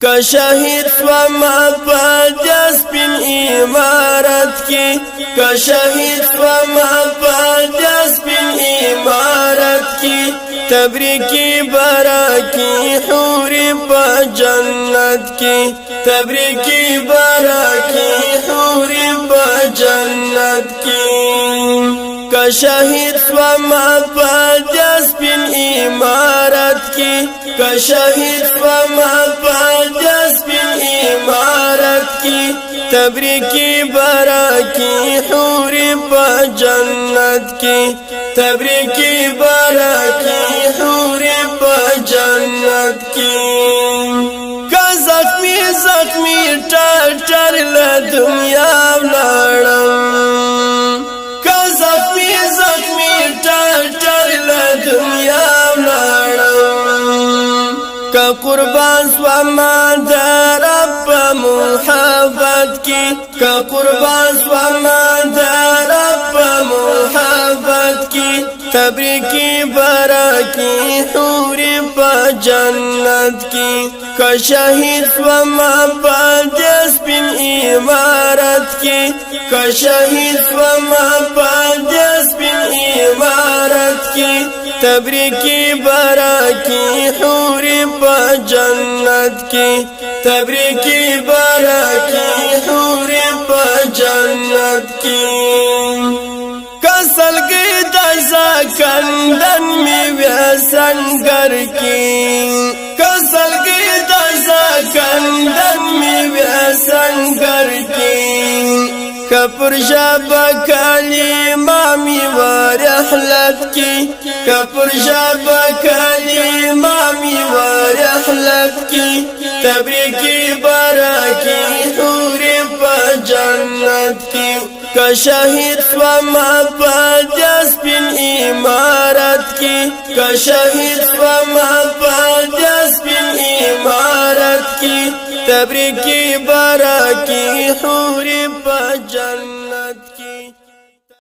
که شهید سوما پا دسپین امارت کی که شهید سوما پا دسپین امارت کی تبریکی براکی حوری پا جنت کی تبریکی براکی حوری پا جنت کی که شهید سوما پا دسپین امارت کی که شهید سوما پا دسپین امارت کی تبریکی براکی حوری پا جنت کی تبریکی براکی حوری پا جنت کی که زخمی زخمی ٹر ٹر لدنیا لڑم که زخمی زخمی ٹر ٹر لدنیا لڑم که قربان سوما در رب محبت کی که قربان سوما در رب محبت کی تبریکی براکی حوری پا جنت کی که شهید سوما پا دسپین امارت کی که شهید سوما پا دسپین امارت کی تبریکی براکی حوری پا جنت کی تبریکی براکی حوری پا جنت کی کسلگی دزا کندن می ویسنگر کی کسلگی دزا کندن می ویسنگر کی کپر شابا کلمہ می ورحلت کی کپر شابا کلمہ می ورحلت کی تبریکی براکی حوری پا جنت کی که شهید سوما پا دسپین امارت کی که شهید سوما پا دسپین امارت کی تبریکی براکی حوری پا جنت